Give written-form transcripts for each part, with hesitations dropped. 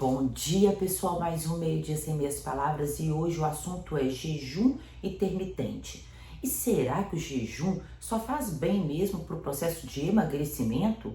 Bom dia, pessoal, mais um meio-dia sem meias palavras e hoje o assunto é jejum intermitente. E será que o jejum só faz bem mesmo para o processo de emagrecimento?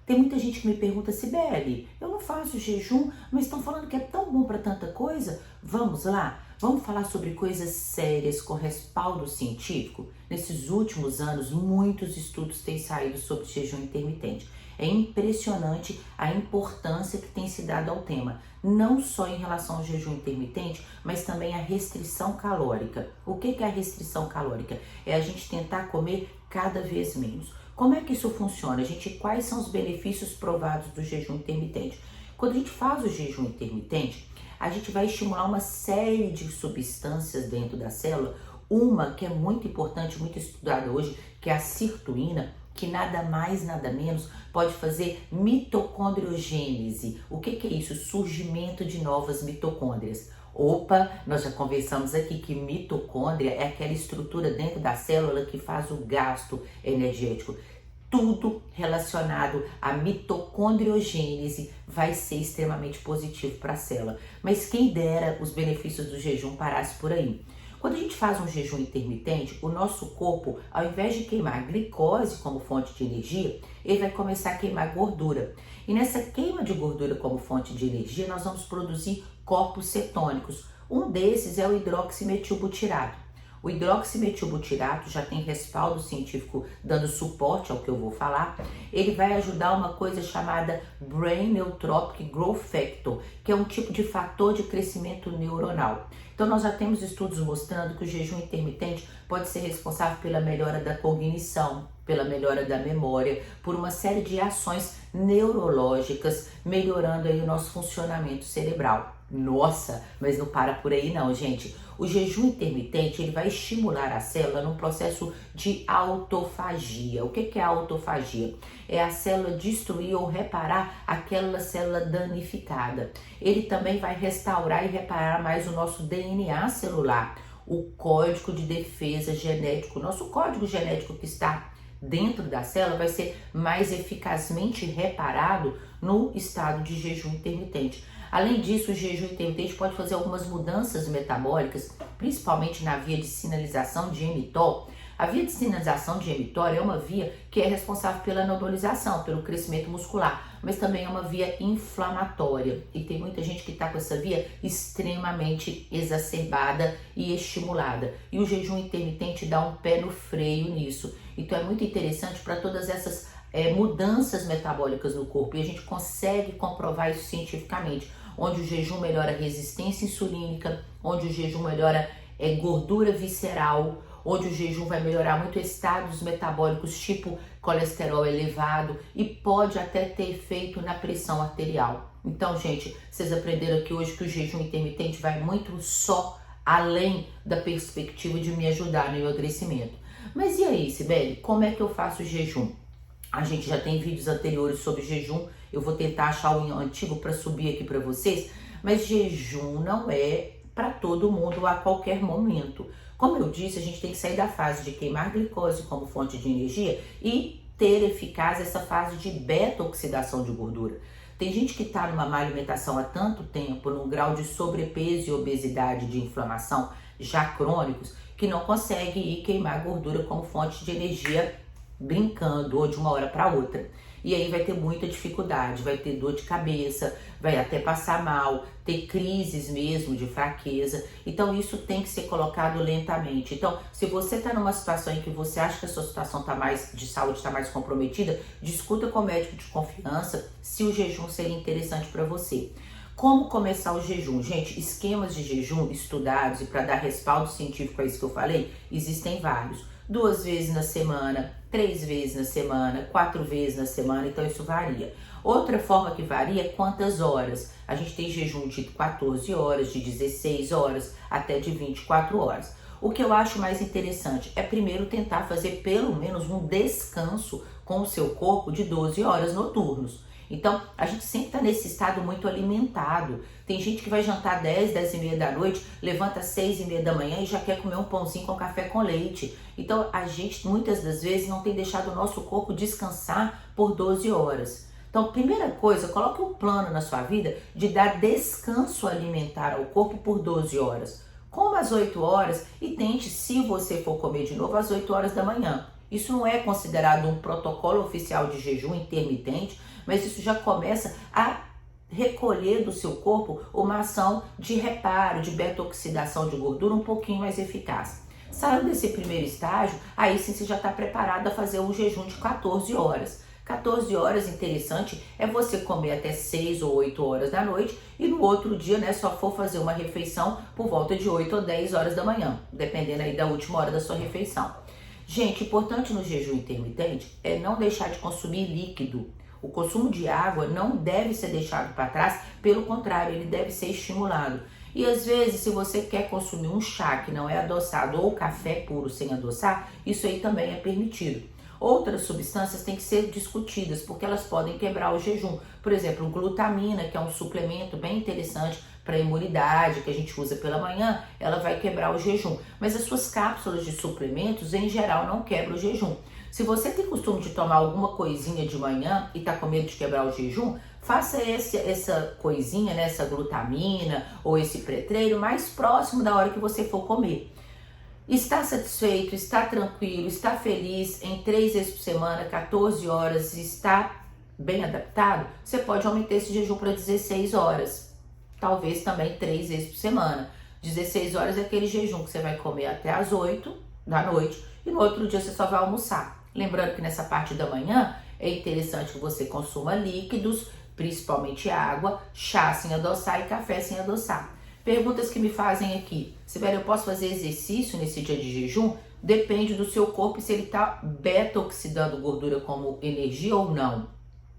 Tem muita gente que me pergunta, Sibeli, eu não faço jejum, mas estão falando que é tão bom para tanta coisa? Vamos lá? Vamos falar sobre coisas sérias com respaldo científico? Nesses últimos anos, muitos estudos têm saído sobre jejum intermitente. É impressionante a importância que tem se dado ao tema, não só em relação ao jejum intermitente, mas também a restrição calórica. O que é a restrição calórica? É a gente tentar comer cada vez menos. Como é que isso funciona? Quais são os benefícios provados do jejum intermitente? Quando a gente faz o jejum intermitente, a gente vai estimular uma série de substâncias dentro da célula, uma que é muito importante, muito estudada hoje, que é a sirtuína, que nada mais, nada menos pode fazer mitocondriogênese. O que é isso? Surgimento de novas mitocôndrias. Opa, nós já conversamos aqui que mitocôndria é aquela estrutura dentro da célula que faz o gasto energético. Tudo relacionado à mitocondriogênese vai ser extremamente positivo para a célula. Mas quem dera os benefícios do jejum parasse por aí. Quando a gente faz um jejum intermitente, o nosso corpo, ao invés de queimar glicose como fonte de energia, ele vai começar a queimar gordura. E nessa queima de gordura como fonte de energia, nós vamos produzir corpos cetônicos. Um desses é o hidroximetilbutirato. O hidroximetilbutirato já tem respaldo científico dando suporte ao que eu vou falar. Ele vai ajudar uma coisa chamada Brain Neurotrophic Growth Factor, que é um tipo de fator de crescimento neuronal. Então nós já temos estudos mostrando que o jejum intermitente pode ser responsável pela melhora da cognição, pela melhora da memória, por uma série de ações neurológicas, melhorando aí o nosso funcionamento cerebral. Nossa, mas não para por aí não, gente. O jejum intermitente, ele vai estimular a célula num processo de autofagia. O que é a autofagia? É a célula destruir ou reparar aquela célula danificada. Ele também vai restaurar e reparar mais o nosso DNA celular, o código de defesa genético. Nosso código genético que está dentro da célula vai ser mais eficazmente reparado no estado de jejum intermitente. Além disso, o jejum intermitente pode fazer algumas mudanças metabólicas, principalmente na via de sinalização de mTOR. A via de sinalização de mTOR é uma via que é responsável pela anabolização, pelo crescimento muscular, mas também é uma via inflamatória. E tem muita gente que está com essa via extremamente exacerbada e estimulada. E o jejum intermitente dá um pé no freio nisso. Então é muito interessante para todas essas mudanças metabólicas no corpo. E a gente consegue comprovar isso cientificamente, onde o jejum melhora a resistência insulínica, onde o jejum melhora gordura visceral, onde o jejum vai melhorar muito estados metabólicos tipo colesterol elevado e pode até ter efeito na pressão arterial. Então, gente, vocês aprenderam aqui hoje que o jejum intermitente vai muito só além da perspectiva de me ajudar no emagrecimento. Mas e aí, Sibeli, como é que eu faço o jejum? A gente já tem vídeos anteriores sobre jejum, eu vou tentar achar o antigo para subir aqui para vocês, mas jejum não é para todo mundo a qualquer momento. Como eu disse, a gente tem que sair da fase de queimar glicose como fonte de energia e ter eficaz essa fase de beta-oxidação de gordura. Tem gente que está numa má alimentação há tanto tempo, num grau de sobrepeso e obesidade, de inflamação já crônicos, que não consegue ir queimar gordura como fonte de energia brincando ou de uma hora para outra. E aí vai ter muita dificuldade, vai ter dor de cabeça, vai até passar mal, ter crises mesmo de fraqueza. Então isso tem que ser colocado lentamente. Então, se você está numa situação em que você acha que a sua situação de saúde está mais comprometida, discuta com o médico de confiança se o jejum seria interessante para você. Como começar o jejum? Gente, esquemas de jejum estudados e para dar respaldo científico a isso que eu falei, existem vários. 2 vezes na semana, 3 vezes na semana, 4 vezes na semana, então isso varia. Outra forma que varia é quantas horas. A gente tem jejum de 14 horas, de 16 horas, até de 24 horas. O que eu acho mais interessante é primeiro tentar fazer pelo menos um descanso com o seu corpo de 12 horas noturnos. Então, a gente sempre está nesse estado muito alimentado. Tem gente que vai jantar 10, 10 e meia da noite, levanta às 6 e meia da manhã e já quer comer um pãozinho com café com leite. Então, a gente muitas das vezes não tem deixado o nosso corpo descansar por 12 horas. Então, primeira coisa, coloque um plano na sua vida de dar descanso alimentar ao corpo por 12 horas. Coma às 8 horas e tente, se você for comer de novo, às 8 horas da manhã. Isso não é considerado um protocolo oficial de jejum intermitente, mas isso já começa a recolher do seu corpo uma ação de reparo, de beta-oxidação de gordura um pouquinho mais eficaz. Saindo desse primeiro estágio, aí sim você já está preparado a fazer um jejum de 14 horas. 14 horas, interessante, é você comer até 6 ou 8 horas da noite e no outro dia, né, só for fazer uma refeição por volta de 8 ou 10 horas da manhã, dependendo aí da última hora da sua refeição. Gente, importante no jejum intermitente é não deixar de consumir líquido. O consumo de água não deve ser deixado para trás, pelo contrário, ele deve ser estimulado. E às vezes, se você quer consumir um chá que não é adoçado ou café puro sem adoçar, isso aí também é permitido. Outras substâncias têm que ser discutidas, porque elas podem quebrar o jejum. Por exemplo, glutamina, que é um suplemento bem interessante para a imunidade, que a gente usa pela manhã, ela vai quebrar o jejum. Mas as suas cápsulas de suplementos, em geral, não quebram o jejum. Se você tem costume de tomar alguma coisinha de manhã e está com medo de quebrar o jejum, faça essa coisinha, né, essa glutamina ou esse pré-treino mais próximo da hora que você for comer. Está satisfeito, está tranquilo, está feliz em 3 vezes por semana, 14 horas, está bem adaptado? Você pode aumentar esse jejum para 16 horas, talvez também 3 vezes por semana. 16 horas é aquele jejum que você vai comer até as 8 da noite e no outro dia você só vai almoçar. Lembrando que nessa parte da manhã é interessante que você consuma líquidos, principalmente água, chá sem adoçar e café sem adoçar. Perguntas que me fazem aqui: Sibeli, eu posso fazer exercício nesse dia de jejum? Depende do seu corpo e se ele está beta-oxidando gordura como energia ou não.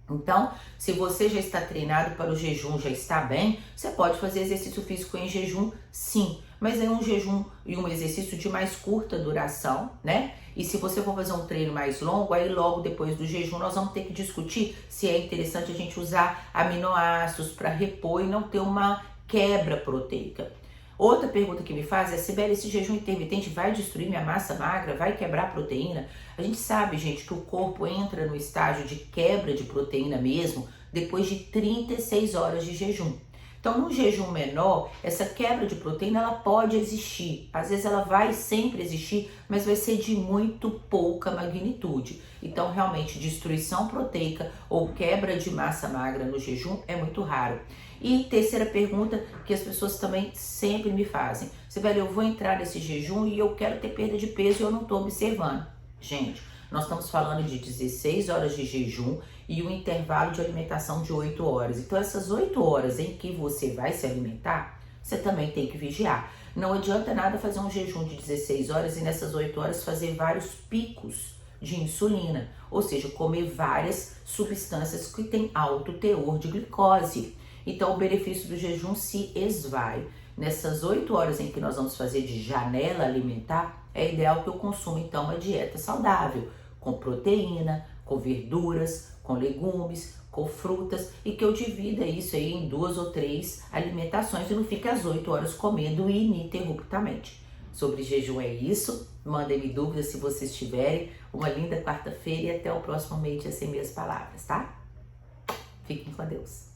Então, se você já está treinado para o jejum, já está bem, você pode fazer exercício físico em jejum, sim. Mas é um jejum e um exercício de mais curta duração, né? E se você for fazer um treino mais longo, aí logo depois do jejum nós vamos ter que discutir se é interessante a gente usar aminoácidos para repor e não ter uma quebra proteica. Outra pergunta que me faz é: Sibeli, esse jejum intermitente vai destruir minha massa magra? Vai quebrar a proteína? A gente sabe, gente, que o corpo entra no estágio de quebra de proteína mesmo depois de 36 horas de jejum. Então, no jejum menor, essa quebra de proteína ela pode existir. Às vezes ela vai sempre existir, mas vai ser de muito pouca magnitude. Então, realmente, destruição proteica ou quebra de massa magra no jejum é muito raro. E terceira pergunta que as pessoas também sempre me fazem: Sibeli, eu vou entrar nesse jejum e eu quero ter perda de peso e eu não estou observando. Gente, nós estamos falando de 16 horas de jejum e um intervalo de alimentação de 8 horas. Então, essas 8 horas em que você vai se alimentar, você também tem que vigiar. Não adianta nada fazer um jejum de 16 horas e nessas 8 horas fazer vários picos de insulina, ou seja, comer várias substâncias que têm alto teor de glicose. Então, o benefício do jejum se esvai. Nessas 8 horas em que nós vamos fazer de janela alimentar, é ideal que eu consuma, então, uma dieta saudável, com proteína, com verduras, com legumes, com frutas, e que eu divida isso aí em 2 ou 3 alimentações e não fique às 8 horas comendo ininterruptamente. Sobre jejum é isso. Mandem-me dúvidas se vocês tiverem. Uma linda quarta-feira e até o próximo Meio Dia Sem Meias Palavras, tá? Fiquem com Deus.